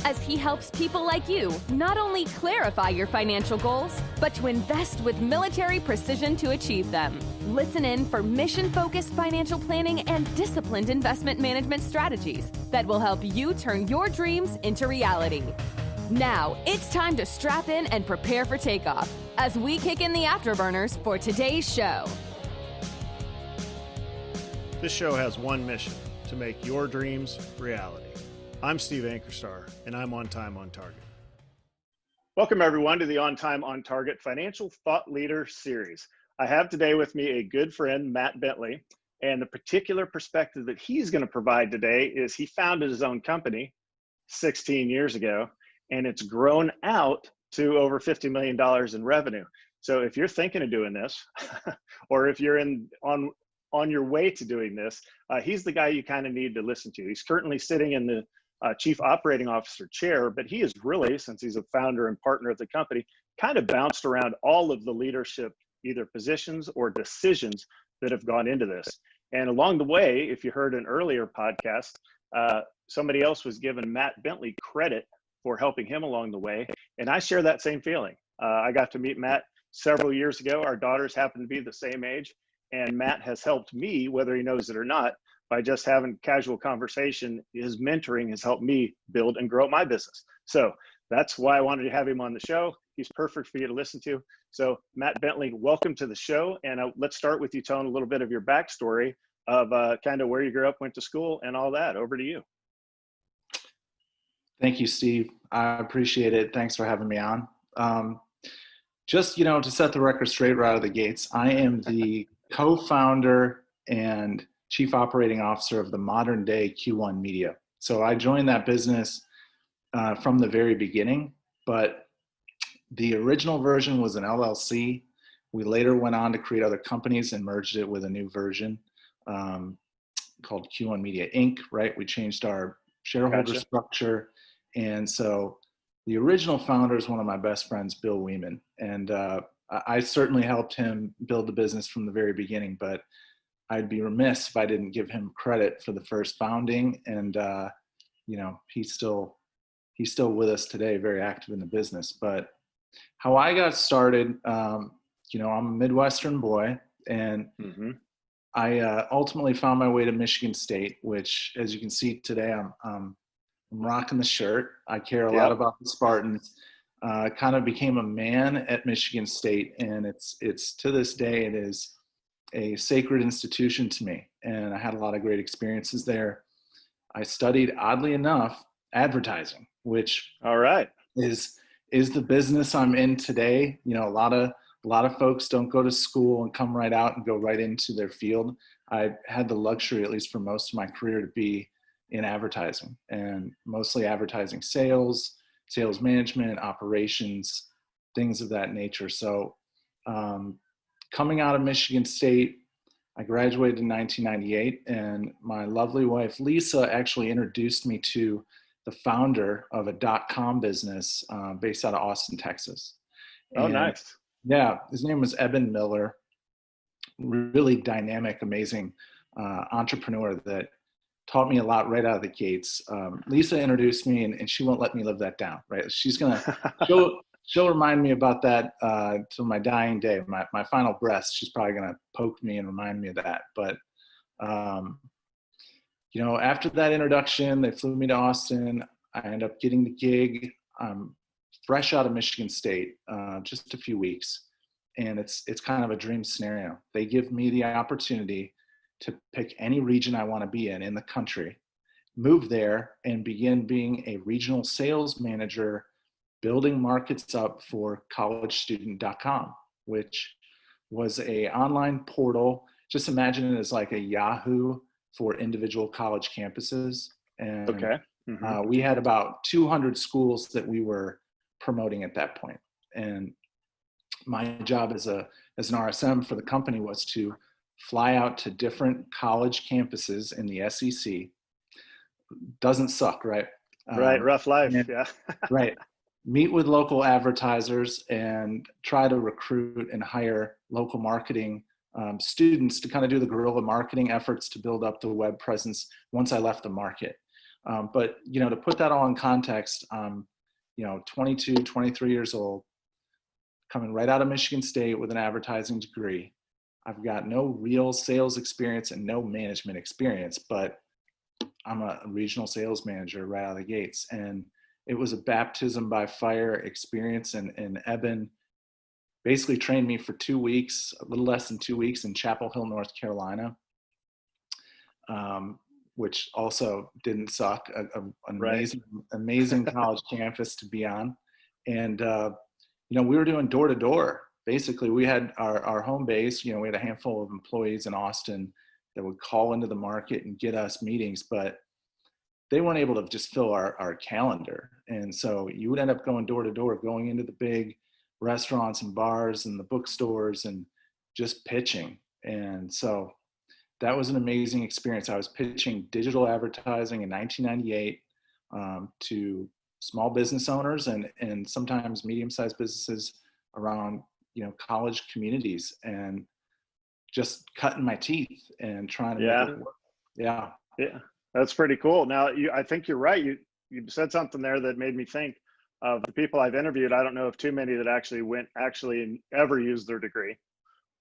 as he helps people like you not only clarify your financial goals, but to invest with military precision to achieve them. Listen in for mission-focused financial planning and disciplined investment management strategies that will help you turn your dreams into reality. Now, it's time to strap in and prepare for takeoff as we kick in the afterburners for today's show. This show has one mission: to make your dreams reality. I'm Steve Ankerstar, and I'm On Time, On Target. Welcome, everyone, to the On Time, On Target Financial Thought Leader Series. I have today with me a good friend, Matt Bentley, and the particular perspective that he's going to provide today is he founded his own company 16 years ago, and it's grown out to over $50 million in revenue. So if you're thinking of doing this, or if you're on your way to doing this, he's the guy you kind of need to listen to. He's currently sitting in the Chief Operating Officer chair, but he is really, since he's a founder and partner of the company, kind of bounced around all of the leadership, either positions or decisions that have gone into this. And along the way, if you heard an earlier podcast, somebody else was giving Matt Bentley credit for helping him along the way. And I share that same feeling. I got to meet Matt several years ago. Our daughters happen to be the same age. And Matt has helped me, whether he knows it or not, by just having casual conversation. His mentoring has helped me build and grow my business. So that's why I wanted to have him on the show. He's perfect for you to listen to. So Matt Bentley, welcome to the show. And let's start with you telling a little bit of your backstory of kind of where you grew up, went to school, and all that. Over to you. Thank you, Steve. I appreciate it. Thanks for having me on. Just, to set the record straight right out of the gates, I am the co-founder and chief operating officer of the modern day Q1 Media. So I joined that business from the very beginning, but the original version was an LLC. We later went on to create other companies and merged it with a new version called Q1 Media Inc., right? We changed our shareholder structure. And so the original founder is one of my best friends, Bill Weeman. And I certainly helped him build the business from the very beginning, but I'd be remiss if I didn't give him credit for the first founding. And, he's still with us today, very active in the business. But how I got started, I'm a Midwestern boy, and I ultimately found my way to Michigan State, which, as you can see today, I'm rocking the shirt. I care a lot about the Spartans. Kind of became a man at Michigan State, and it's to this day, it is a sacred institution to me. And I had a lot of great experiences there. I studied, oddly enough, advertising, which is the business I'm in today. A lot of folks don't go to school and come right out and go right into their field. I had the luxury, at least for most of my career, to be in advertising, and mostly advertising sales management, operations, things of that nature. So coming out of Michigan State, I graduated in 1998, and my lovely wife, Lisa, actually introduced me to the founder of a .com business based out of Austin, Texas. Oh, nice. Yeah, his name was Eben Miller. Really dynamic, amazing entrepreneur that taught me a lot right out of the gates. Lisa introduced me, and she won't let me live that down, right? She'll remind me about that till my dying day, my final breath. She's probably gonna poke me and remind me of that. But after that introduction, they flew me to Austin. I ended up getting the gig. I'm fresh out of Michigan State, just a few weeks, and it's kind of a dream scenario. They give me the opportunity to pick any region I want to be in the country, move there, and begin being a regional sales manager, building markets up for collegestudent.com, which was a online portal. Just imagine it as like a Yahoo for individual college campuses. And we had about 200 schools that we were promoting at that point. And my job as an RSM for the company was to fly out to different college campuses in the SEC. Doesn't suck, right? Right, rough life, yeah. Right. Meet with local advertisers and try to recruit and hire local marketing students to kind of do the guerrilla marketing efforts to build up the web presence once I left the market. But, to put that all in context, 22, 23 years old, coming right out of Michigan State with an advertising degree. I've got no real sales experience and no management experience, but I'm a regional sales manager right out of the gates. And it was a baptism by fire experience. And Eben basically trained me for 2 weeks, a little less than 2 weeks, in Chapel Hill, North Carolina, which also didn't suck. An amazing college campus to be on. And, we were doing door to door. Basically, we had our home base. We had a handful of employees in Austin that would call into the market and get us meetings, but they weren't able to just fill our calendar. And so you would end up going door to door, going into the big restaurants and bars and the bookstores and just pitching. And so that was an amazing experience. I was pitching digital advertising in 1998 to small business owners and sometimes medium-sized businesses around, college communities, and just cutting my teeth and trying to make it work. Yeah. That's pretty cool. Now, I think you're right. You said something there that made me think of the people I've interviewed. I don't know of too many that actually ever used their degree,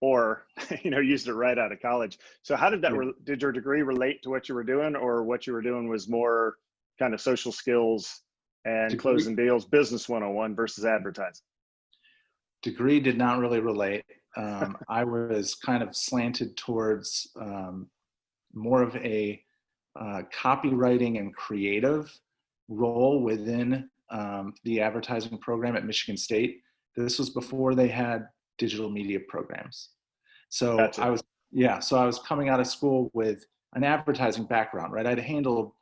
or used it right out of college. So how did did your degree relate to what you were doing, or what you were doing was more kind of social skills and closing deals, business 101 versus advertising? Degree did not really relate. I was kind of slanted towards more of a copywriting and creative role within the advertising program at Michigan State. This was before they had digital media programs. So Gotcha. I was coming out of school with an advertising background, right? I'd handled,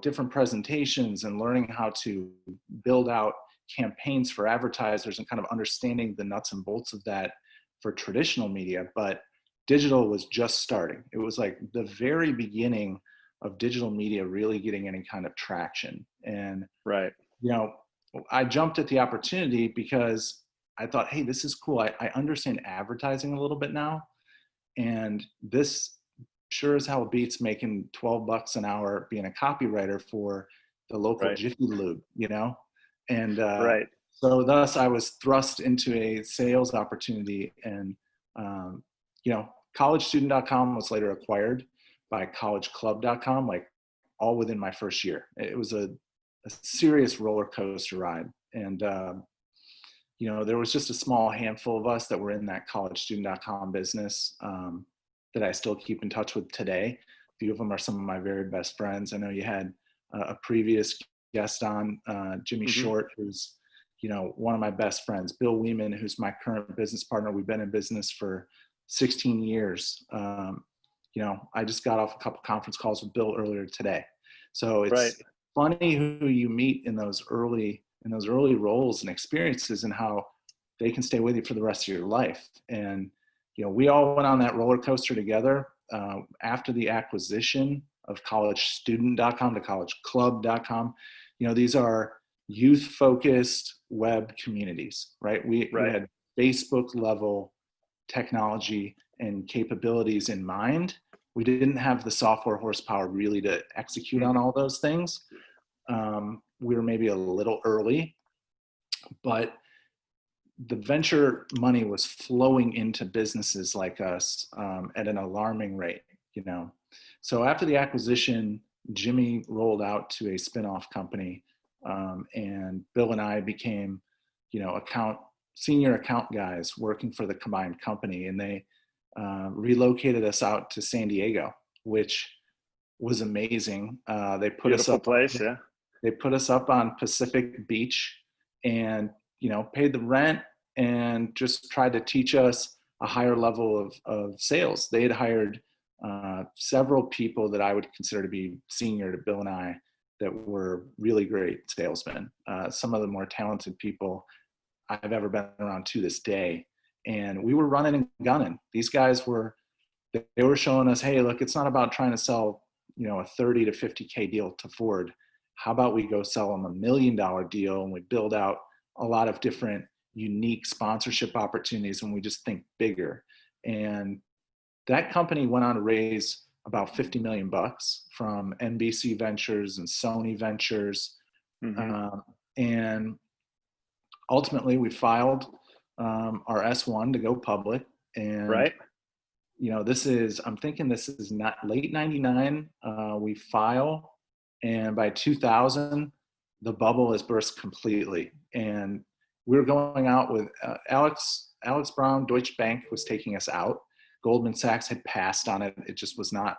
different presentations and learning how to build out campaigns for advertisers and kind of understanding the nuts and bolts of that for traditional media. But digital was just starting. It was like the very beginning of digital media really getting any kind of traction. And, I jumped at the opportunity because I thought, hey, this is cool. I understand advertising a little bit now. And this sure as hell beats making $12 an hour being a copywriter for the local Jiffy Lube, And so thus I was thrust into a sales opportunity. And, collegestudent.com was later acquired by collegeclub.com, like all within my first year. It was a serious roller coaster ride. And, there was just a small handful of us that were in that collegestudent.com business that I still keep in touch with today. A few of them are some of my very best friends. I know you had a previous guest on, Jimmy Short, who's, one of my best friends. Bill Weeman, who's my current business partner. We've been in business for 16 years. I just got off a couple conference calls with Bill earlier today. So it's funny who you meet in those early roles and experiences, and how they can stay with you for the rest of your life. And, we all went on that roller coaster together after the acquisition of collegestudent.com to collegeclub.com. These are youth-focused web communities, right? We had Facebook level technology and capabilities in mind. We didn't have the software horsepower really to execute on all those things. We were maybe a little early, but the venture money was flowing into businesses like us at an alarming rate, So after the acquisition, Jimmy rolled out to a spin-off company, and Bill and I became, senior account guys working for the combined company. And they relocated us out to San Diego, which was amazing. They put us up. Place, yeah. They put us up on Pacific Beach, and paid the rent and just tried to teach us a higher level of sales. They had hired several people that I would consider to be senior to Bill and I that were really great salesmen. Some of the more talented people I've ever been around to this day. And we were running and gunning. These guys they were showing us, hey, look, it's not about trying to sell, a 30 to 50K deal to Ford. How about we go sell them $1 million deal, and we build out a lot of different unique sponsorship opportunities, and we just think bigger. And that company went on to raise about 50 million bucks from NBC Ventures and Sony Ventures. And ultimately we filed our S1 to go public. And, I'm thinking this is not late 99. We file, and by 2000, the bubble has burst completely. And we were going out with Alex Brown, Deutsche Bank was taking us out. Goldman Sachs had passed on it. It just was not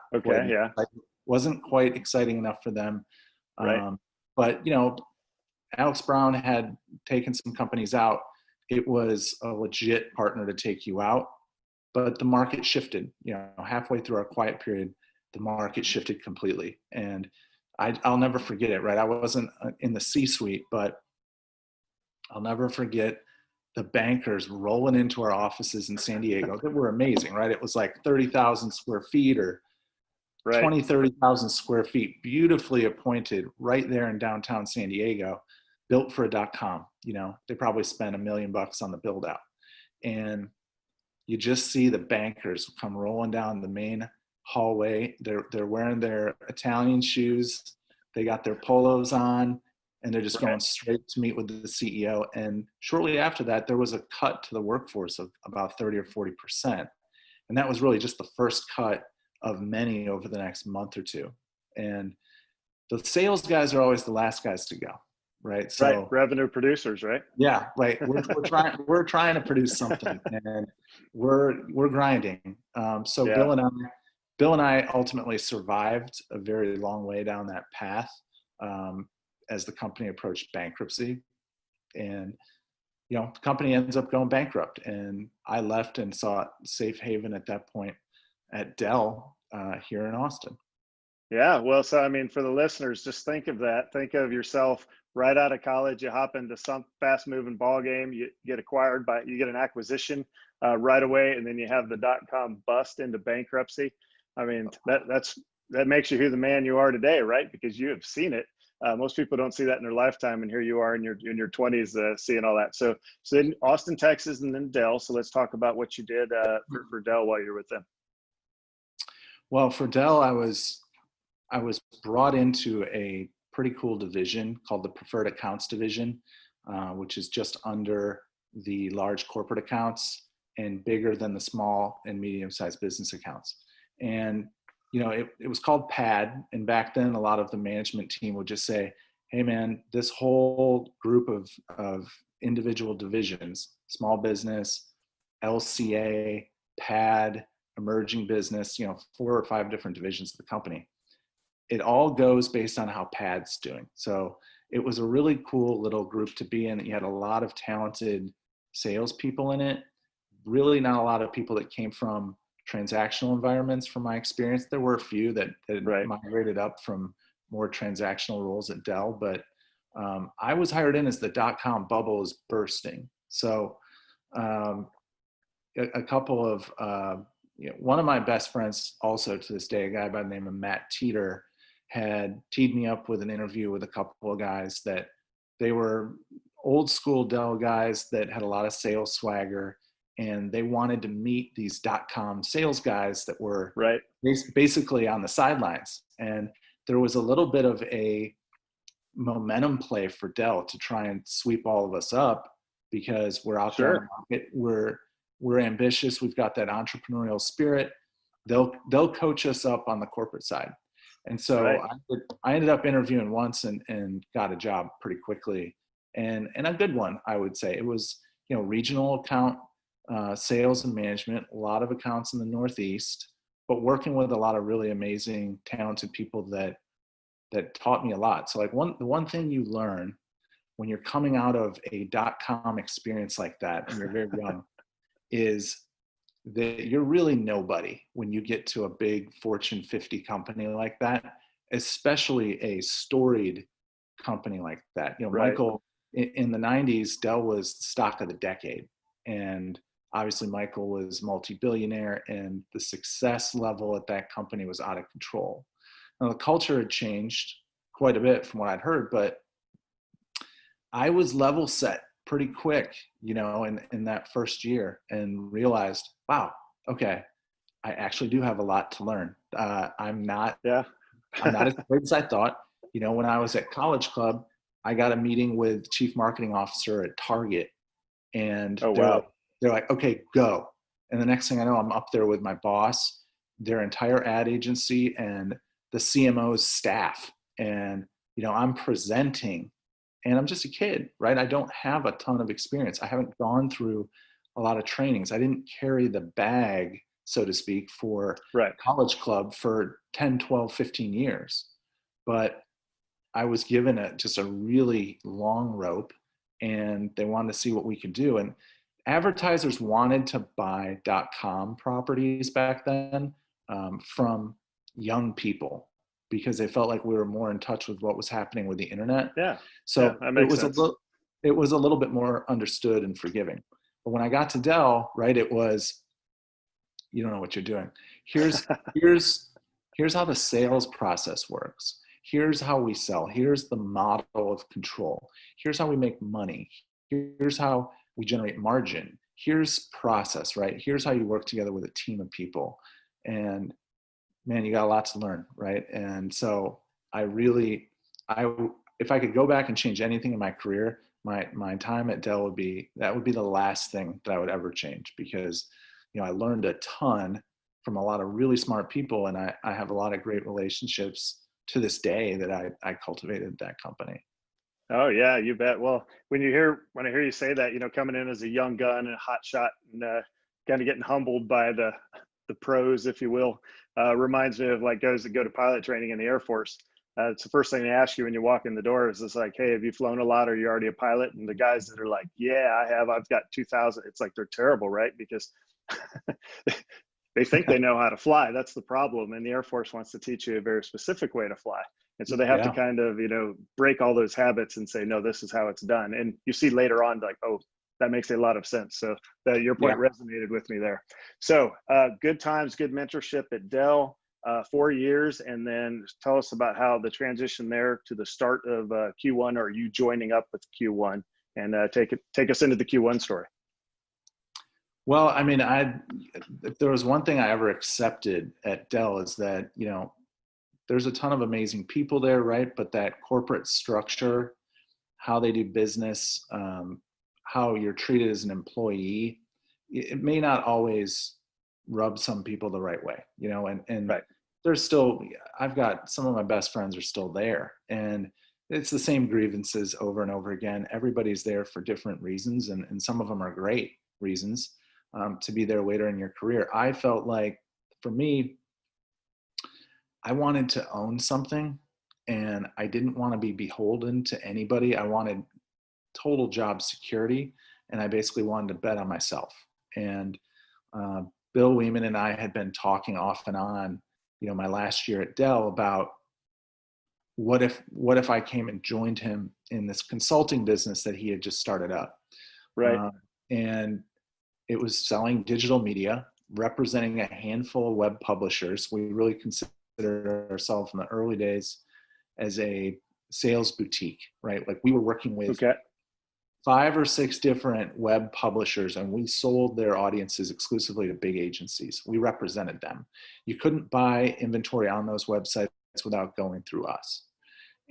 wasn't quite exciting enough for them. But Alex Brown had taken some companies out. It was a legit partner to take you out, but the market shifted. Halfway through our quiet period, the market shifted completely, and I'll never forget it. Right, I wasn't in the C-suite, but I'll never forget the bankers rolling into our offices in San Diego. They were amazing, right? It was like 30,000 square feet or 30,000 square feet, beautifully appointed right there in downtown San Diego, built for a .com. They probably spent $1 million on the build out. And you just see the bankers come rolling down the main hallway. They're wearing their Italian shoes. They got their polos on, and they're just going straight to meet with the CEO. And shortly after that, there was a cut to the workforce of about 30 or 40%. And that was really just the first cut of many over the next month or two. And the sales guys are always the last guys to go, right? So revenue producers, right? Yeah, right. We're trying to produce something, and we're grinding. So Bill and I ultimately survived a very long way down that path as the company approached bankruptcy. And the company ends up going bankrupt, and I left and sought safe haven at that point at Dell here in Austin. Yeah, well, so I mean, for the listeners, just think of that. Think of yourself right out of college. You hop into some fast-moving ball game. You get you get an acquisition right away, and then you have the .com bust into bankruptcy. I mean, that makes you who the man you are today, right? Because you have seen it. Most people don't see that in their lifetime, and here you are in your 20s seeing all that. So then Austin, Texas, and then Dell. So let's talk about what you did for Dell while you were with them. Well, for Dell, I was brought into a pretty cool division called the Preferred Accounts Division, which is just under the large corporate accounts and bigger than the small and medium-sized business accounts. And it was called PAD, and back then a lot of the management team would just say, hey man, this whole group of individual divisions, small business, LCA, PAD, emerging business, 4 or 5 different divisions of the company. It all goes based on how PAD's doing. So it was a really cool little group to be in. You had a lot of talented salespeople in it, really not a lot of people that came from transactional environments from my experience. There were a few that migrated up from more transactional roles at Dell, but I was hired in as the .com bubble is bursting. So a couple of, one of my best friends also to this day, a guy by the name of Matt Teeter, had teed me up with an interview with a couple of guys that they were old school Dell guys that had a lot of sales swagger, and they wanted to meet these .com sales guys that were basically on the sidelines. And there was a little bit of a momentum play for Dell to try and sweep all of us up because we're out there in the market. We're ambitious. We've got that entrepreneurial spirit. They'll coach us up on the corporate side. And so I ended up interviewing once and got a job pretty quickly, and a good one, I would say. It was, regional account sales and management, a lot of accounts in the Northeast, but working with a lot of really amazing, talented people that taught me a lot. So like the one thing you learn when you're coming out of a .com experience like that, and you're very young, is that you're really nobody when you get to a big Fortune 50 company like that, especially a storied company like that. Michael, in the 90s, Dell was stock of the decade. And obviously Michael was multi-billionaire, and the success level at that company was out of control. Now the culture had changed quite a bit from what I'd heard, but I was level set pretty quick, in that first year, and realized, wow, okay, I actually do have a lot to learn. I'm not Yeah. as great as I thought. You know, when I was at College Club, I got a meeting with Chief Marketing Officer at Target, and Oh, wow. they're like, okay, go. And the next thing I know, I'm up there with my boss, their entire ad agency, and the CMO's staff. And, you know, I'm presenting, and I'm just a kid, right? I don't have a ton of experience. I haven't gone through a lot of trainings. I didn't carry the bag, so to speak, for Right. College Club for 10, 12, 15 years. But I was given just a really long rope, and they wanted to see what we could do. And advertisers wanted to buy .com properties back then from young people because they felt like we were more in touch with what was happening with the internet. Yeah. Yeah, So that makes sense. it was a little bit more understood and forgiving. But when I got to Dell, right, it was, you don't know what you're doing. Here's how the sales process works. Here's how we sell. Here's the model of control. Here's how we make money. Here's how we generate margin. Here's process, right? Here's how you work together with a team of people. And man, you got a lot to learn, right? And so if I could go back and change anything in my career, my time at Dell would be the last thing that I would ever change, because, you know, I learned a ton from a lot of really smart people, and I have a lot of great relationships to this day that I cultivated at that company. Oh yeah, you bet. Well, when I hear you say that, you know, coming in as a young gun and a hot shot, and kind of getting humbled by the pros, if you will, reminds me of like guys that go to pilot training in the Air Force. It's the first thing they ask you when you walk in the door is like, hey, have you flown a lot? Are you already a pilot? And the guys that are like, yeah, I have. I've got 2,000. It's like they're terrible, right? Because they think they know how to fly. That's the problem. And the Air Force wants to teach you a very specific way to fly. And so they have to kind of, you know, break all those habits and say, no, this is how it's done. And you see later on, like, oh, that makes a lot of sense. So your point resonated with me there. So good times, good mentorship at Dell, 4 years. And then tell us about how the transition there to the start of Q1, or you joining up with Q1, and take us into the Q1 story. Well, I mean, if there was one thing I ever accepted at Dell, is that, you know, there's a ton of amazing people there, right? But that corporate structure, how they do business, how you're treated as an employee, it may not always rub some people the right way, you know, and right. There's still, I've got some of my best friends are still there, and it's the same grievances over and over again. Everybody's there for different reasons, and some of them are great reasons to be there later in your career. I felt like, for me, I wanted to own something, and I didn't want to be beholden to anybody. I wanted total job security, and I basically wanted to bet on myself. And Bill Weeman and I had been talking off and on, you know, my last year at Dell, about what if I came and joined him in this consulting business that he had just started up. Right. And it was selling digital media, representing a handful of web publishers. We really considered ourselves in the early days as a sales boutique, right? Like, we were working with 5 or 6 different web publishers, and we sold their audiences exclusively to big agencies. We represented them. You couldn't buy inventory on those websites without going through us.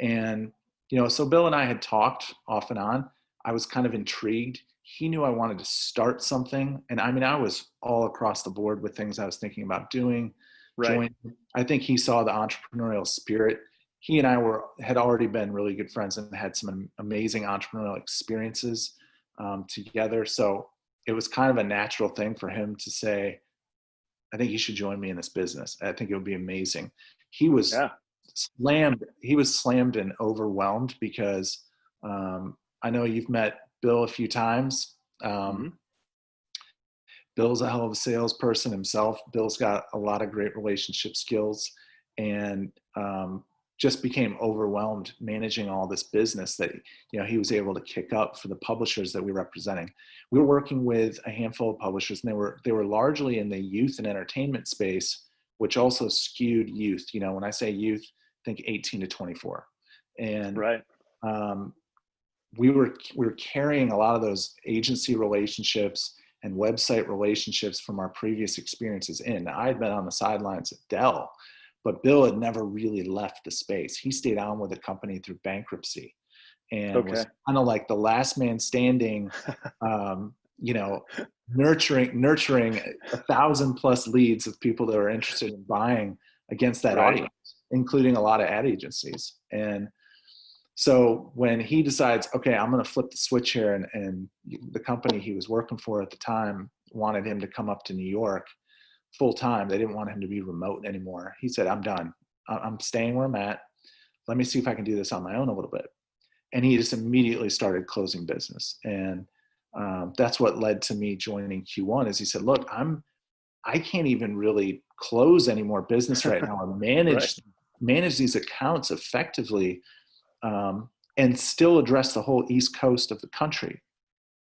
And, you know, so Bill and I had talked off and on. I was kind of intrigued. He knew I wanted to start something. And I mean, I was all across the board with things I was thinking about doing. Right. I think he saw the entrepreneurial spirit. He and I had already been really good friends and had some amazing entrepreneurial experiences together. So it was kind of a natural thing for him to say, I think you should join me in this business. I think it would be amazing. He was slammed and overwhelmed, because I know you've met Bill a few times. Bill's a hell of a salesperson himself. Bill's got a lot of great relationship skills, and just became overwhelmed managing all this business that, you know, he was able to kick up for the publishers that we were representing. We were working with a handful of publishers, and they were largely in the youth and entertainment space, which also skewed youth. You know, when I say youth, think 18 to 24. And right. We were carrying a lot of those agency relationships and website relationships from our previous experiences in. Now, I had been on the sidelines at Dell, but Bill had never really left the space. He stayed on with the company through bankruptcy and Okay. was kind of like the last man standing, you know, nurturing 1,000+ leads of people that are interested in buying against that Right. audience, including a lot of ad agencies. And so when he decides, okay, I'm going to flip the switch here, and the company he was working for at the time wanted him to come up to New York full time. They didn't want him to be remote anymore. He said, I'm done. I'm staying where I'm at. Let me see if I can do this on my own a little bit. And he just immediately started closing business. And that's what led to me joining Q1. Is he said, look, I can't even really close any more business right now or manage these accounts effectively, and still address the whole East Coast of the country.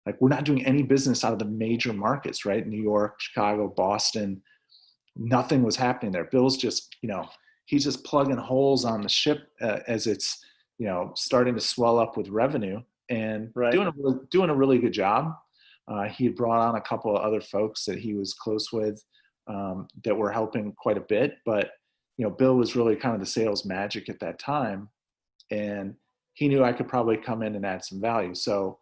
Like, we're not doing any business out of the major markets, right? New York, Chicago, Boston. Nothing was happening there. Bill's just, he's just plugging holes on the ship as it's, starting to swell up with revenue, and doing a really good job. He had brought on a couple of other folks that he was close with that were helping quite a bit. But, Bill was really kind of the sales magic at that time. And he knew I could probably come in and add some value. So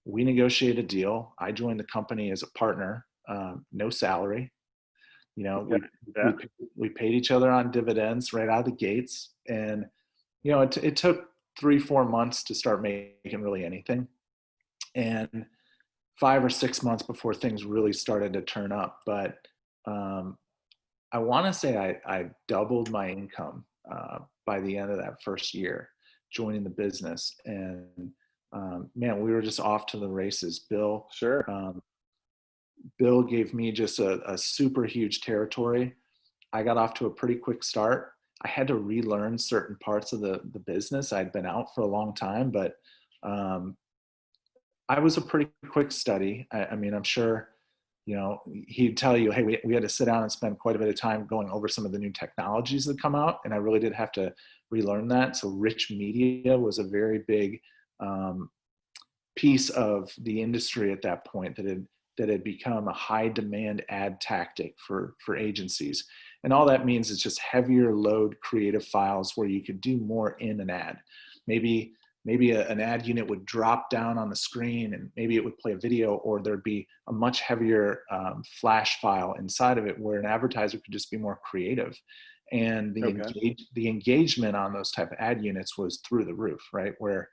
we negotiated a deal. I joined the company as a partner, no salary. We paid each other on dividends right out of the gates. And, it took 3-4 months to start making really anything. And 5 or 6 months before things really started to turn up. But I want to say I doubled my income by the end of that first year joining the business. And man, we were just off to the races. Bill gave me just a super huge territory. I got off to a pretty quick start. I had to relearn certain parts of the business. I'd been out for a long time, but I was a pretty quick study. I mean, I'm sure, he'd tell you, hey, we had to sit down and spend quite a bit of time going over some of the new technologies that come out. And I really did have to relearn that. So rich media was a very big piece of the industry at that point that had become a high demand ad tactic for agencies. And all that means is just heavier load creative files where you could do more in an ad. Maybe an ad unit would drop down on the screen, and maybe it would play a video, or there'd be a much heavier flash file inside of it where an advertiser could just be more creative. And the engagement on those type of ad units was through the roof, right? Where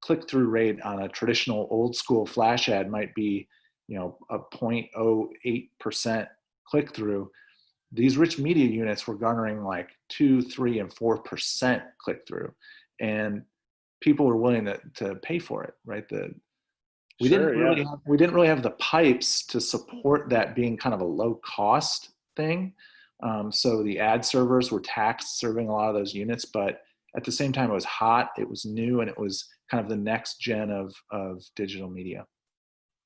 click-through rate on a traditional old school flash ad might be, a 0.08% click-through. These rich media units were garnering like 2, 3, and 4% click-through. And people were willing to pay for it, right? We didn't really have the pipes to support that being kind of a low cost thing. So the ad servers were taxed serving a lot of those units, but at the same time, it was hot, it was new, and it was kind of the next gen of digital media.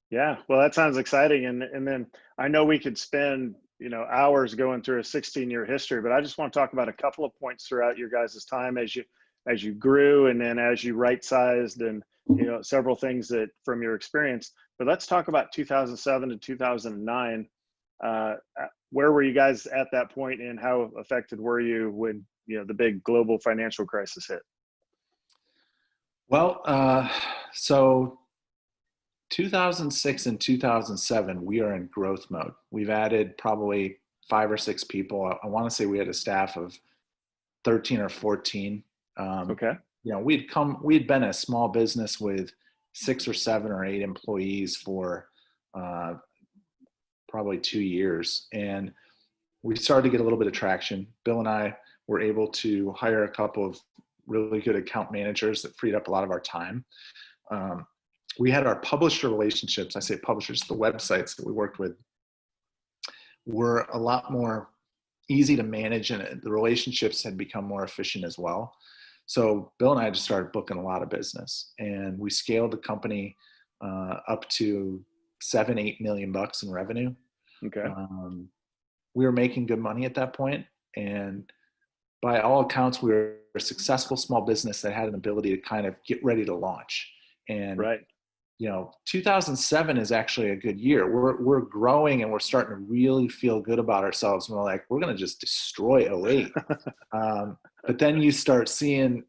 Yeah, well, that sounds exciting. And then I know we could spend, hours going through a 16-year history, but I just want to talk about a couple of points throughout your guys' time as you grew, and then as you right-sized, and several things that from your experience. But let's talk about 2007 to 2009. Where were you guys at that point, and how affected were you when the big global financial crisis hit? Well, so 2006 and 2007, we are in growth mode. We've added probably 5 or 6 people. I want to say we had a staff of 13 or 14. Okay. We had been a small business with 6 or 7 or 8 employees for probably 2 years. And we started to get a little bit of traction. Bill and I were able to hire a couple of really good account managers that freed up a lot of our time. We had our publisher relationships. I say publishers, the websites that we worked with were a lot more easy to manage, and the relationships had become more efficient as well. So Bill and I just started booking a lot of business, and we scaled the company up to $7-8 million in revenue. Okay. We were making good money at that point, and by all accounts, we were a successful small business that had an ability to kind of get ready to launch. And 2007 is actually a good year. We're growing and we're starting to really feel good about ourselves. And we're like, we're going to just destroy '08. But then you start seeing,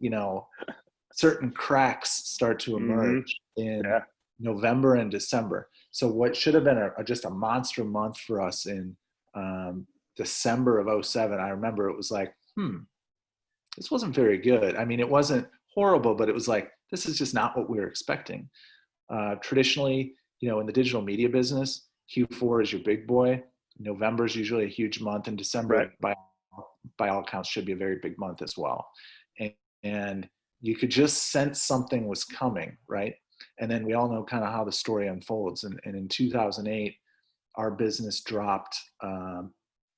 certain cracks start to emerge in November and December. So what should have been just a monster month for us in December of '07, I remember it was like, this wasn't very good. I mean, it wasn't horrible, but it was like, this is just not what we were expecting. Traditionally, in the digital media business, Q4 is your big boy. November is usually a huge month, and December, by all accounts, should be a very big month as well. And you could just sense something was coming, right? And then we all know kind of how the story unfolds. And in 2008, our business dropped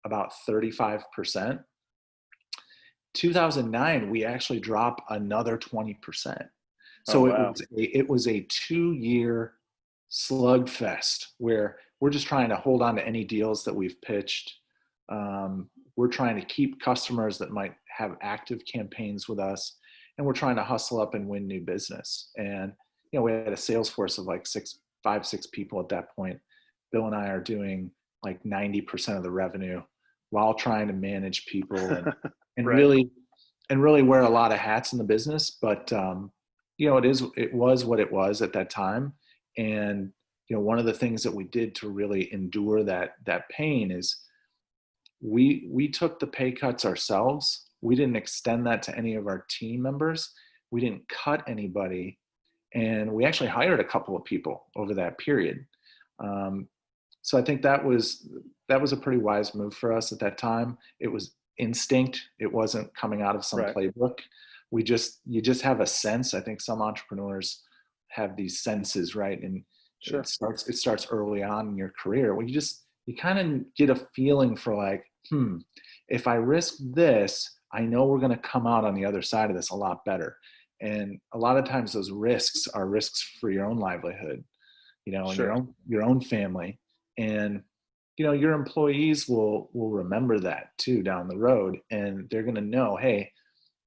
about 35%. 2009, we actually dropped another 20%. So it was a 2-year slugfest where we're just trying to hold on to any deals that we've pitched. We're trying to keep customers that might have active campaigns with us, and we're trying to hustle up and win new business. And we had a sales force of like 6 people at that point. Bill and I are doing like 90% of the revenue while trying to manage people and really wear a lot of hats in the business. But it was what it was at that time. And one of the things that we did to really endure that pain is we took the pay cuts ourselves. We didn't extend that to any of our team members. We didn't cut anybody. And we actually hired a couple of people over that period. So I think that was a pretty wise move for us at that time. It was instinct. It wasn't coming out of some playbook. You just have a sense. I think some entrepreneurs have these senses, right? And it starts early on in your career where you kind of get a feeling for like, if I risk this, I know we're going to come out on the other side of this a lot better. And a lot of times those risks are risks for your own livelihood, and your own family. And, your employees will remember that too down the road. And they're going to know, hey,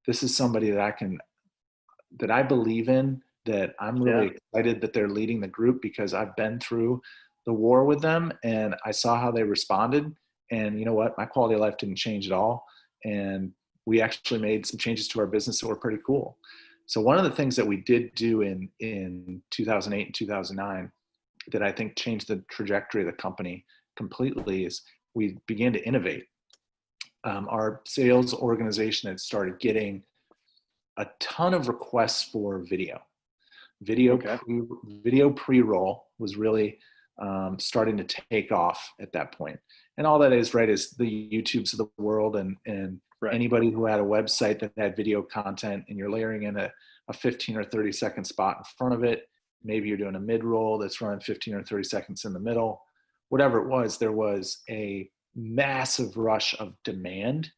this is somebody that I believe in, that I'm really excited that they're leading the group because I've been through the war with them and I saw how they responded. And you know what? My quality of life didn't change at all. And we actually made some changes to our business that were pretty cool. So one of the things that we did do in 2008 and 2009 that I think changed the trajectory of the company completely is we began to innovate. Our sales organization had started getting a ton of requests for video. Video pre-roll was really starting to take off at that point. And all that is, is the YouTubes of the world and anybody who had a website that had video content, and you're layering in a 15 or 30 second spot in front of it. Maybe you're doing a mid-roll that's running 15 or 30 seconds in the middle. Whatever it was, there was a massive rush of demand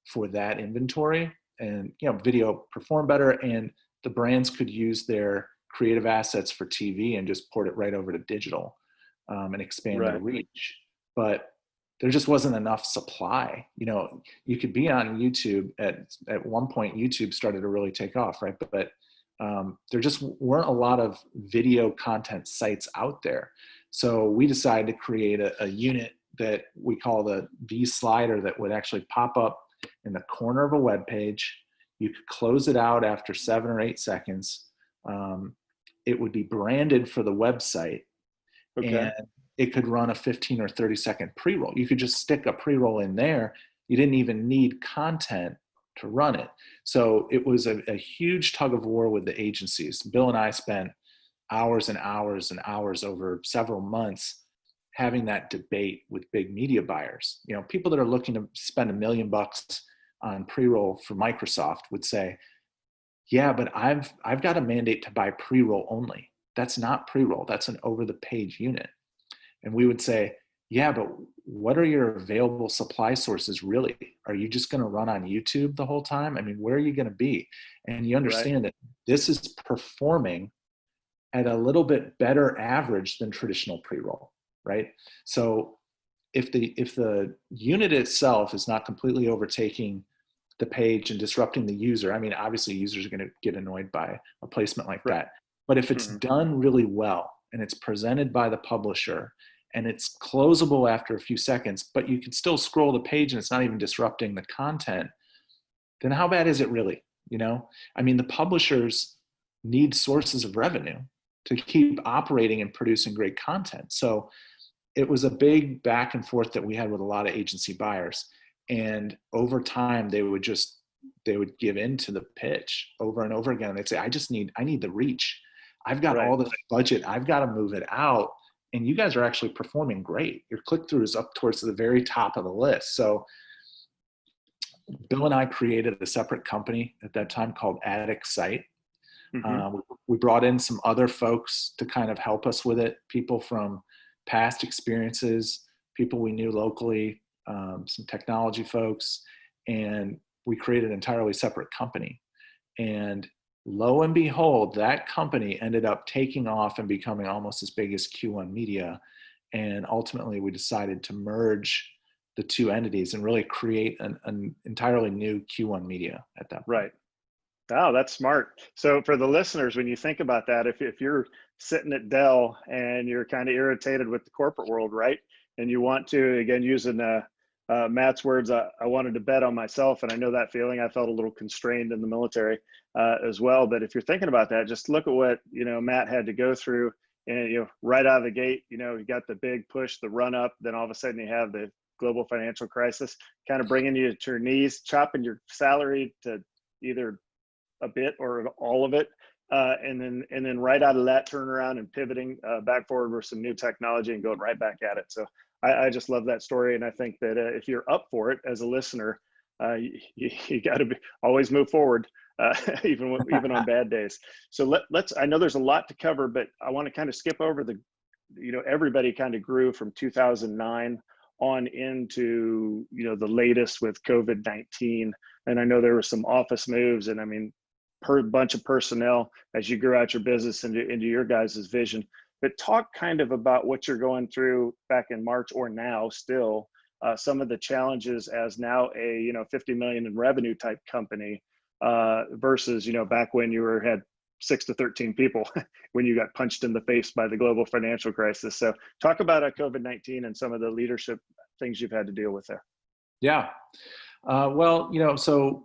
for that inventory. And, video performed better, and the brands could use their creative assets for TV and just port it right over to digital and expand their reach. But there just wasn't enough supply. You could be on YouTube at one point. YouTube started to really take off, right? But there just weren't a lot of video content sites out there. So we decided to create a unit that we call the V slider that would actually pop up in the corner of a web page. You could close it out after 7 or 8 seconds. It would be branded for the website. And it could run a 15 or 30 second pre-roll. You could just stick a pre-roll in there. You didn't even need content to run it. So it was a huge tug of war with the agencies. Bill and I spent hours and hours and hours over several months having that debate with big media buyers. People that are looking to spend $1 million on pre-roll for Microsoft would say, yeah, but I've got a mandate to buy pre-roll only. That's not pre-roll. That's an over-the-page unit. And we would say, yeah, but what are your available supply sources really? Are you just going to run on YouTube the whole time? I mean, where are you going to be? And you understand that this is performing at a little bit better average than traditional pre-roll, right? So if the unit itself is not completely overtaking the page and disrupting the user, I mean, obviously users are going to get annoyed by a placement like that. But if it's Mhm. done really well and it's presented by the publisher and it's closable after a few seconds, but you can still scroll the page and it's not even disrupting the content, then how bad is it really? You know, I mean, the publishers need sources of revenue to keep operating and producing great content. So it was a big back and forth that we had with a lot of agency buyers. And over time, they would give in to the pitch over and over again. They'd say, I need the reach. I've got Right. all this budget. I've got to move it out. And you guys are actually performing great. Your click-through is up towards the very top of the list. So Bill and I created a separate company at that time called Attic Site. Mhm. We brought in some other folks to kind of help us with it, people from past experiences, people we knew locally, some technology folks, and we created an entirely separate company. And lo and behold, that company ended up taking off and becoming almost as big as Q1 Media. And ultimately, we decided to merge the two entities and really create an entirely new Q1 Media at that point. Right. Oh, that's smart. So for the listeners, when you think about that, if you're sitting at Dell and you're kind of irritated with the corporate world, right? And you want to, again, using Matt's words, I wanted to bet on myself. And I know that feeling. I felt a little constrained in the military as well. But if you're thinking about that, just look at what, Matt had to go through. And, right out of the gate, you got the big push, the run up, then all of a sudden you have the global financial crisis kind of bringing you to your knees, chopping your salary to either a bit or all of it, and then right out of that, turn around and pivoting back forward with some new technology and going right back at it. So I just love that story, and I think that if you're up for it as a listener, you got to always move forward, even on bad days. So let's. I know there's a lot to cover, but I want to kind of skip over everybody kind of grew from 2009 on into the latest with COVID-19, and I know there were some office moves, and I mean, per bunch of personnel as you grew out your business into your guys' vision. But talk kind of about what you're going through back in March or now still, some of the challenges as now a 50 million in revenue type company versus back when you had 6 to 13 people when you got punched in the face by the global financial crisis. So talk about COVID-19 and some of the leadership things you've had to deal with there. Yeah. Well, so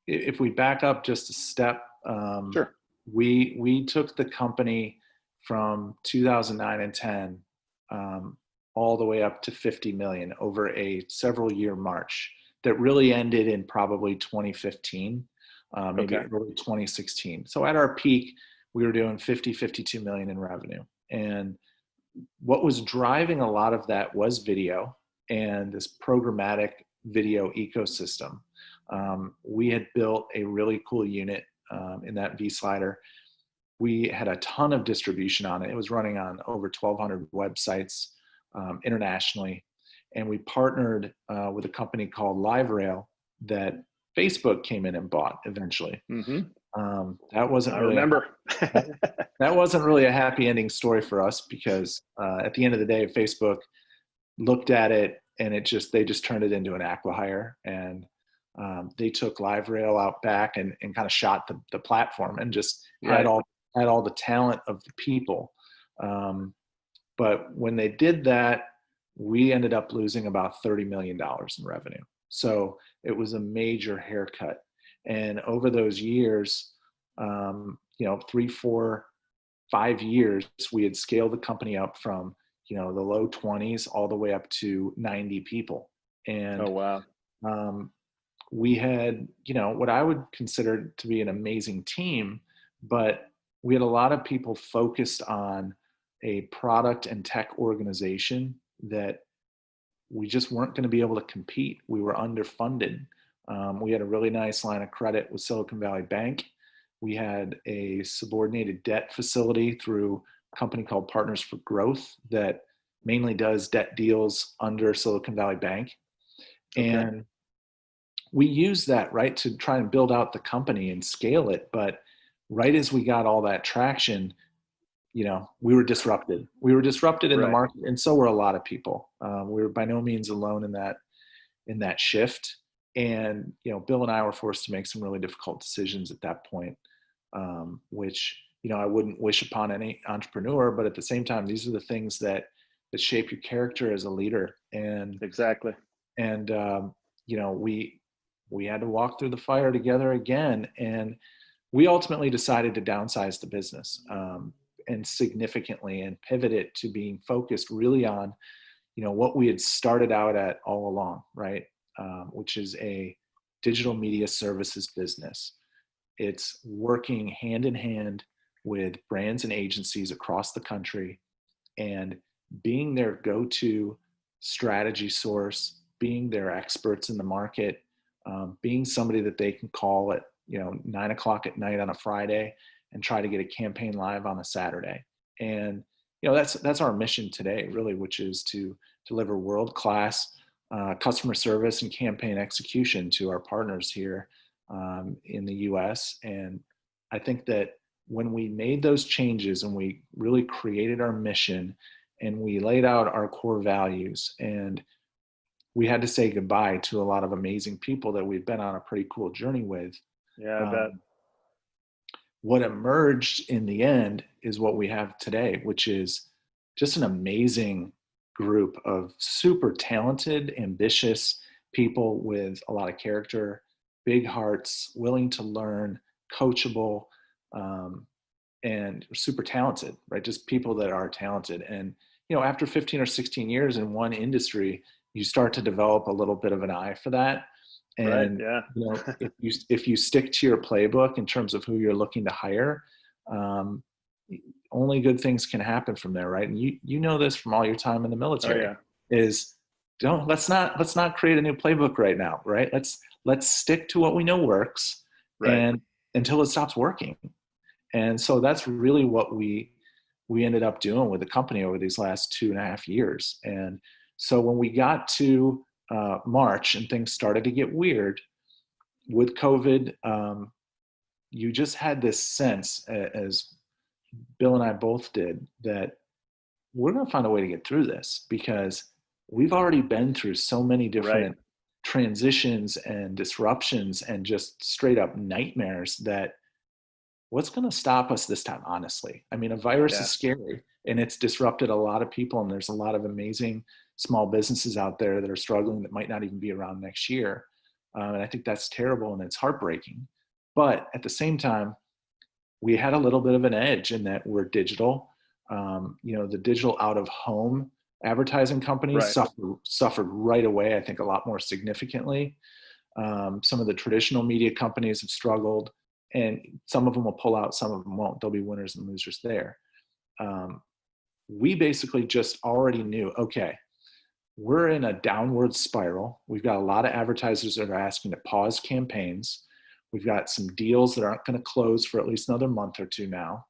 if we back up just a step, Sure. we took the company from 2009 and 10 all the way up to 50 million over a several year march that really ended in probably 2015, maybe Okay. early 2016. So at our peak, we were doing 52 million in revenue. And what was driving a lot of that was video and this programmatic video ecosystem. We had built a really cool unit in that vSlider. We had a ton of distribution on it. It was running on over 1,200 websites internationally. And we partnered with a company called LiveRail that Facebook came in and bought eventually. Mm-hmm. That wasn't I really remember. that wasn't really a happy ending story for us because at the end of the day, Facebook looked at it and they just turned it into an acqui-hire, and they took LiveRail out back and kind of shot the platform and just had all the talent of the people. But when they did that, we ended up losing about $30 million in revenue. So it was a major haircut. And over those years, 3, 4, 5 years, we had scaled the company up from, the low 20s all the way up to 90 people. And Oh, wow. We had, what I would consider to be an amazing team, but we had a lot of people focused on a product and tech organization that we just weren't going to be able to compete. We were underfunded. We had a really nice line of credit with Silicon Valley Bank. We had a subordinated debt facility through a company called Partners for Growth that mainly does debt deals under Silicon Valley Bank. Okay. And we used that, right, to try and build out the company and scale it. But right as we got all that traction, we were disrupted. We were disrupted in the market, and so were a lot of people. We were by no means alone in that shift. And Bill and I were forced to make some really difficult decisions at that point, which I wouldn't wish upon any entrepreneur, but at the same time, these are the things that shape your character as a leader. And Exactly. and we had to walk through the fire together again, and we ultimately decided to downsize the business, and significantly, and pivot it to being focused really on what we had started out at all along, right? Which is a digital media services business. It's working hand in hand with brands and agencies across the country and being their go-to strategy source, being their experts in the market, being somebody that they can call at 9:00 at night on a Friday and try to get a campaign live on a Saturday. And that's our mission today, really, which is to deliver world-class customer service and campaign execution to our partners here in the U.S. And I think that when we made those changes and we really created our mission and we laid out our core values, and we had to say goodbye to a lot of amazing people that we've been on a pretty cool journey with. Yeah, I bet. What emerged in the end is what we have today, which is just an amazing group of super talented, ambitious people with a lot of character, big hearts, willing to learn, coachable, and super talented, right? Just people that are talented. And, after 15 or 16 years in one industry, you start to develop a little bit of an eye for that. And right, yeah. if you stick to your playbook in terms of who you're looking to hire, only good things can happen from there, right? And you know this from all your time in the military. Oh, yeah. Is let's not create a new playbook right now, right? Let's stick to what we know works, Right. and until it stops working. And so that's really what we ended up doing with the company over these last 2.5 years. And so when we got to March and things started to get weird with COVID, you just had this sense, as Bill and I both did, that we're going to find a way to get through this, because we've already been through so many different transitions and disruptions and just straight up nightmares that what's going to stop us this time, honestly? I mean, a virus is scary, and it's disrupted a lot of people, and there's a lot of amazing small businesses out there that are struggling that might not even be around next year. And I think that's terrible and it's heartbreaking. But at the same time, we had a little bit of an edge in that we're digital. The digital out of home advertising companies suffered right away, I think a lot more significantly. Some of the traditional media companies have struggled, and some of them will pull out, some of them won't. There'll be winners and losers there. We basically just already knew, okay, we're in a downward spiral. We've got a lot of advertisers that are asking to pause campaigns. We've got some deals that aren't going to close for at least another month or two now.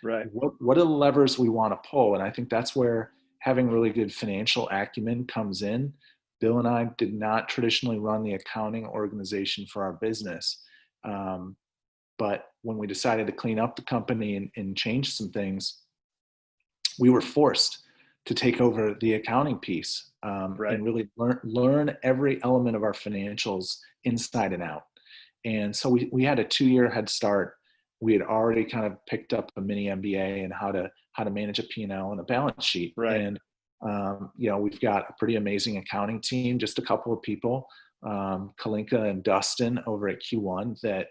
Right. What are the levers we want to pull? And I think that's where having really good financial acumen comes in. Bill and I did not traditionally run the accounting organization for our business. But when we decided to clean up the company and change some things, we were forced to take over the accounting piece and really learn every element of our financials inside and out. And so we had a 2-year head start. We had already kind of picked up a mini MBA in how to manage a P&L and a balance sheet. Right. And we've got a pretty amazing accounting team, just a couple of people, Kalinka and Dustin over at Q1, that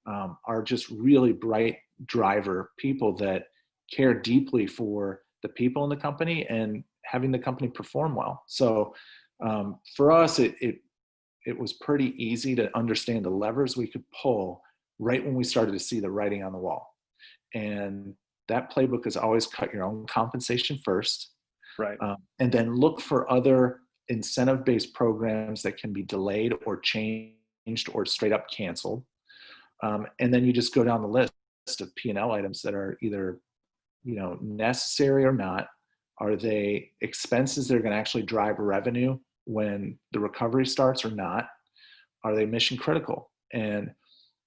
are just really bright driver people that care deeply for the people in the company and having the company perform well. So for us, it was pretty easy to understand the levers we could pull right when we started to see the writing on the wall. And that playbook is always cut your own compensation first. Right. And then look for other incentive-based programs that can be delayed or changed or straight up canceled. And then you just go down the list of P&L items that are either, necessary or not. Are they expenses that are going to actually drive revenue when the recovery starts or not? Are they mission critical? And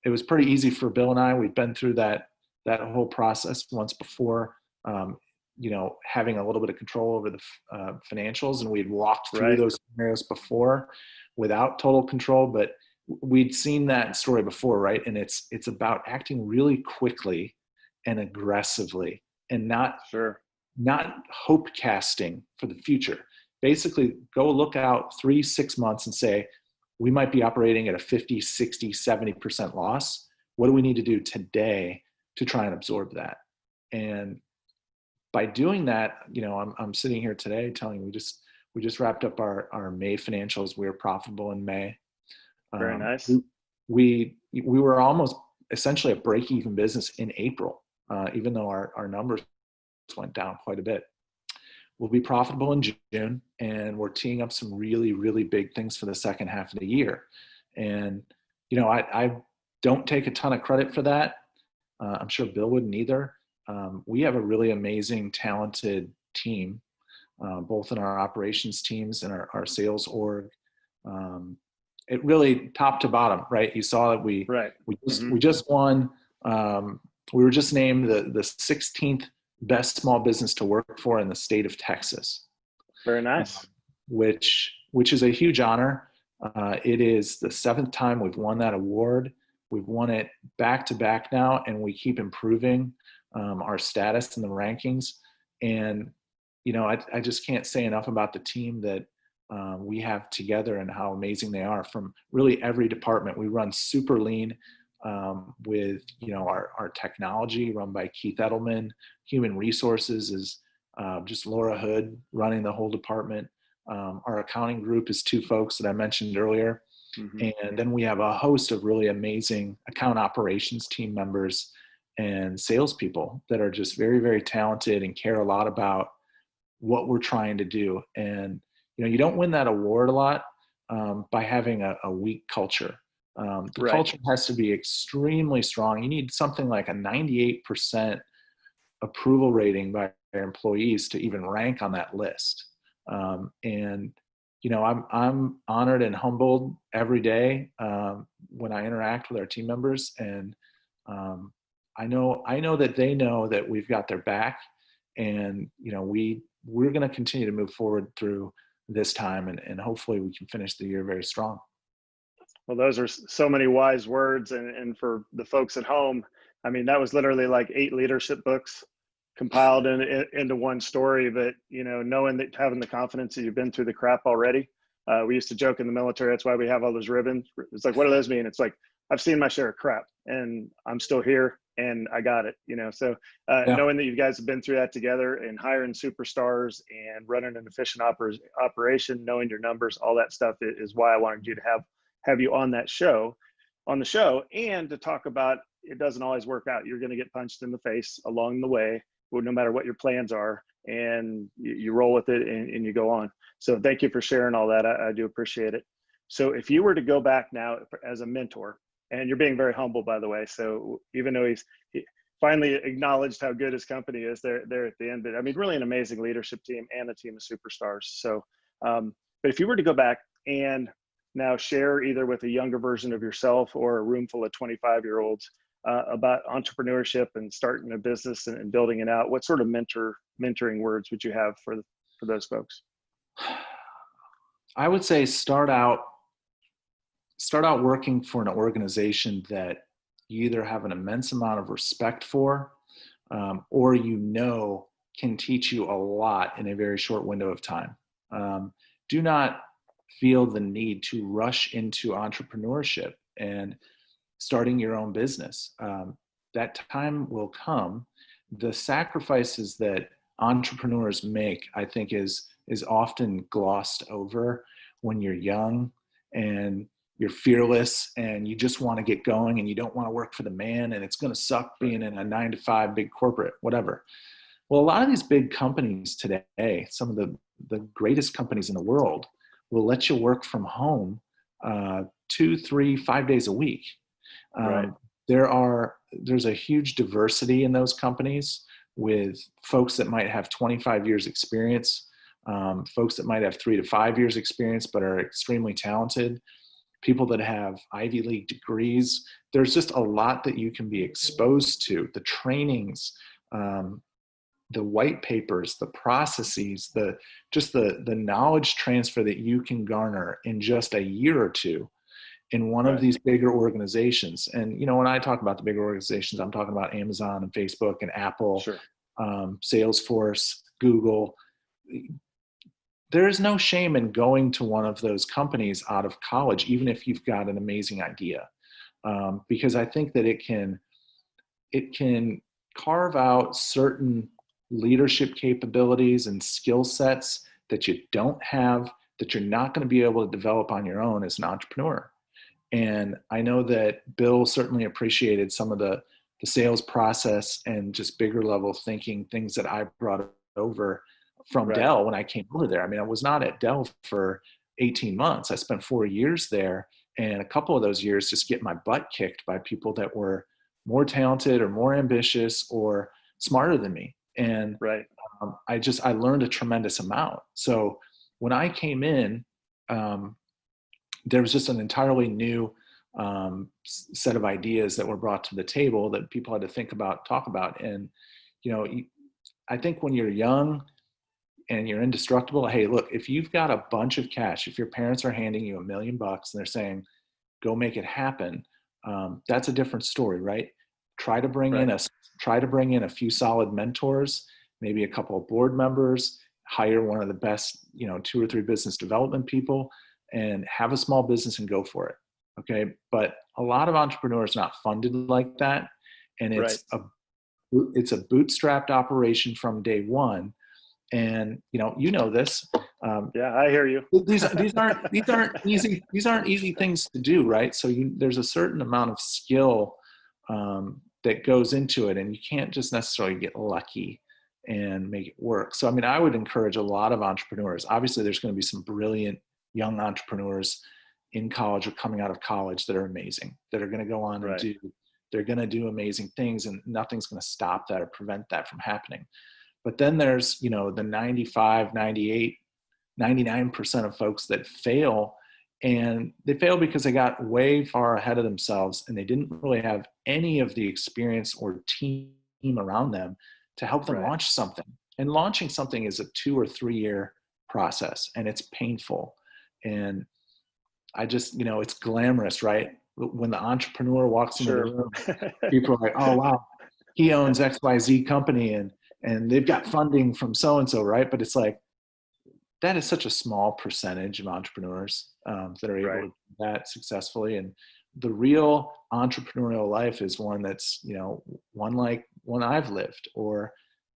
it was pretty easy for Bill and I. We'd been through that whole process once before, having a little bit of control over the financials, and we'd walked through those scenarios before without total control, but we'd seen that story before, right? And it's about acting really quickly and aggressively, and not Sure. hope casting for the future. Basically, go look out 3-6 months and say, we might be operating at a 50, 60, 70% loss. What do we need to do today to try and absorb that? And by doing that, I'm sitting here today telling you, we just wrapped up our May financials. We were profitable in May. Very nice. We were almost essentially a break-even business in April, even though our numbers went down quite a bit. We'll be profitable in June, and we're teeing up some really, really big things for the second half of the year. And, I don't take a ton of credit for that. I'm sure Bill wouldn't either. We have a really amazing, talented team, both in our operations teams and our sales org. It really top to bottom, right? You saw that we just won. We were just named the 16th best small business to work for in the state of Texas. Very nice. Which is a huge honor. It is the 7th time we've won that award. We've won it back to back now, and we keep improving our status in the rankings. And, I just can't say enough about the team that we have together and how amazing they are from really every department. We run super lean with, our technology run by Keith Edelman. Human resources is just Laura Hood running the whole department. Our accounting group is 2 folks that I mentioned earlier. Mm-hmm. And then we have a host of really amazing account operations team members and salespeople that are just very, very talented and care a lot about what we're trying to do. And, you don't win that award a lot by having a weak culture. The culture has to be extremely strong. You need something like a 98% approval rating by their employees to even rank on that list. And, I'm honored and humbled every day when I interact with our team members. And I know that they know that we've got their back, and, we're going to continue to move forward through this time, and hopefully we can finish the year very strong. Well, those are so many wise words. And for the folks at home, I mean, that was literally like 8 leadership books compiled into one story. But, knowing that, having the confidence that you've been through the crap already. We used to joke in the military, that's why we have all those ribbons. It's like, what do those mean? It's like, I've seen my share of crap and I'm still here and I got it, So knowing that you guys have been through that together and hiring superstars and running an efficient operation, knowing your numbers, all that stuff is why I wanted you to have you on the show, and to talk about, it doesn't always work out. You're going to get punched in the face along the way, no matter what your plans are, and you roll with it and you go on. So thank you for sharing all that. I do appreciate it. So if you were to go back now as a mentor, and you're being very humble, by the way. So even though he finally acknowledged how good his company is there at the end, but I mean, really an amazing leadership team and a team of superstars. So, but if you were to go back and now share either with a younger version of yourself or a room full of 25-year-olds about entrepreneurship and starting a business and building it out, what sort of mentoring words would you have for those folks? I would say start out working for an organization that you either have an immense amount of respect for, or can teach you a lot in a very short window of time. Do not feel the need to rush into entrepreneurship and starting your own business. That time will come. The sacrifices that entrepreneurs make, I think, is often glossed over when you're young and you're fearless and you just want to get going and you don't want to work for the man and it's going to suck being in a 9-to-5 big corporate, whatever. Well, a lot of these big companies today, some of the greatest companies in the world, will let you work from home 2, 3, 5 days a week. There's a huge diversity in those companies with folks that might have 25 years experience, folks that might have 3 to 5 years experience but are extremely talented, people that have Ivy League degrees. There's just a lot that you can be exposed to. The trainings, the white papers, the processes, the knowledge transfer that you can garner in just a year or two in one of Right. these bigger organizations. And, when I talk about the bigger organizations, I'm talking about Amazon and Facebook and Apple, Sure. Salesforce, Google. There is no shame in going to one of those companies out of college, even if you've got an amazing idea, because I think that it can carve out certain leadership capabilities and skill sets that you don't have, that you're not going to be able to develop on your own as an entrepreneur. And I know that Bill certainly appreciated some of the sales process and just bigger level thinking, things that I brought over from Right. Dell when I came over there. I mean, I was not at Dell for 18 months. I spent 4 years there, and a couple of those years just getting my butt kicked by people that were more talented or more ambitious or smarter than me. And Right. I learned a tremendous amount. So when I came in, there was just an entirely new set of ideas that were brought to the table that people had to think about, talk about. And, I think when you're young and you're indestructible, hey, look, if you've got a bunch of cash, if your parents are handing you $1 million and they're saying, go make it happen, that's a different story, right? Try to bring in a few solid mentors, maybe a couple of board members, hire one of the best, 2 or 3 business development people, and have a small business and go for it. Okay. But a lot of entrepreneurs are not funded like that. And it's a bootstrapped operation from day one. And, this, Yeah, I hear you. these aren't easy things to do. Right. So there's a certain amount of skill, that goes into it, and you can't just necessarily get lucky and make it work. So, I mean, I would encourage a lot of entrepreneurs. Obviously there's going to be some brilliant young entrepreneurs in college or coming out of college that are amazing, that are going to go on and they're going to do amazing things, and nothing's going to stop that or prevent that from happening. But then there's, the 95, 98, 99% of folks that fail, and they fail because they got way far ahead of themselves and they didn't really have any of the experience or team around them to help them launch something. And launching something is a 2 or 3 year process, and it's painful. And I just, it's glamorous, right? When the entrepreneur walks into the room, people are like, oh, wow, he owns XYZ company and they've got funding from so-and-so, right? But it's like, that is such a small percentage of entrepreneurs that are able to do that successfully. And the real entrepreneurial life is one that's, one like one I've lived, or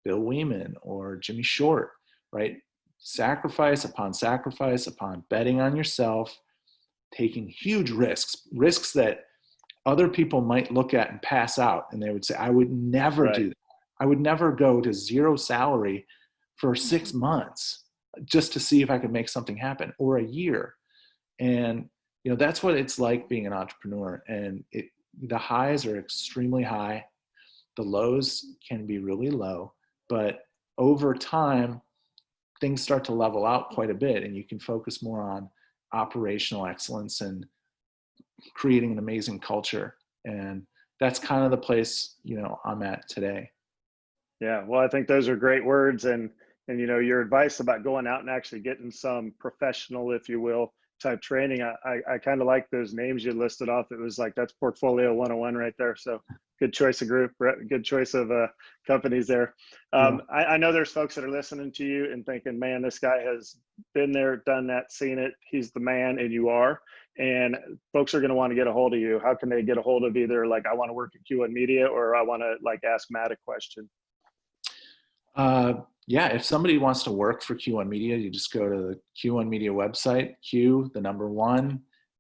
Bill Weeman or Jimmy Short, right? Sacrifice upon betting on yourself, taking huge risks that other people might look at and pass out. And they would say, I would never do that. I would never go to 0 salary for 6 months just to see if I could make something happen, or a year. And, that's what it's like being an entrepreneur. And the highs are extremely high. The lows can be really low, but over time, things start to level out quite a bit, and you can focus more on operational excellence and creating an amazing culture. And that's kind of the place, I'm at today. Yeah. Well, I think those are great words. And your advice about going out and actually getting some professional, if you will, type training. I kind of like those names you listed off. It was like, that's portfolio 101 right there. So good choice of group, good choice of companies there. I know there's folks that are listening to you and thinking, man, this guy has been there, done that, seen it. He's the man, and you are. And folks are going to want to get a hold of you. How can they get a hold of either, like, I want to work at Q1 Media, or I want to ask Matt a question? Yeah, if somebody wants to work for Q1 Media, you just go to the Q1 Media website,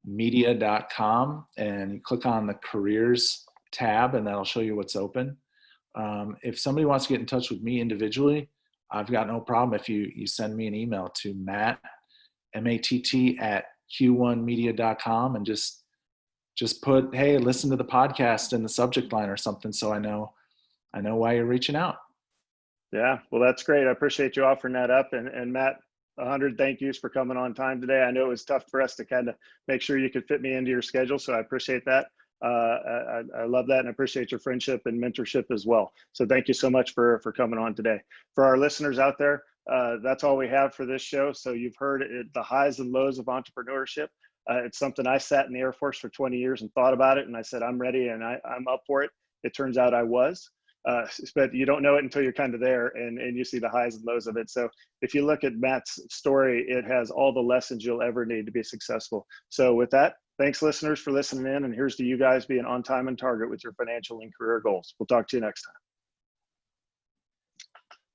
media.com, and you click on the careers tab, and that'll show you what's open. If somebody wants to get in touch with me individually, I've got no problem if you send me an email to Matt, M-A-T-T, at q1media.com, and just put, hey, listen to the podcast in the subject line or something, so I know why you're reaching out. Yeah, well, that's great. I appreciate you offering that up. And Matt, 100 thank yous for coming on time today. I know it was tough for us to kind of make sure you could fit me into your schedule, so I appreciate that. I love that, and I appreciate your friendship and mentorship as well. So thank you so much for coming on today. For our listeners out there, that's all we have for this show. So you've heard it, the highs and lows of entrepreneurship. It's something I sat in the Air Force for 20 years and thought about it, and I said, I'm ready and I'm up for it. It turns out I was. But you don't know it until you're kind of there and you see the highs and lows of it. So if you look at Matt's story, it has all the lessons you'll ever need to be successful. So with that, thanks listeners for listening in, and here's to you guys being on time and target with your financial and career goals. We'll talk to you next time.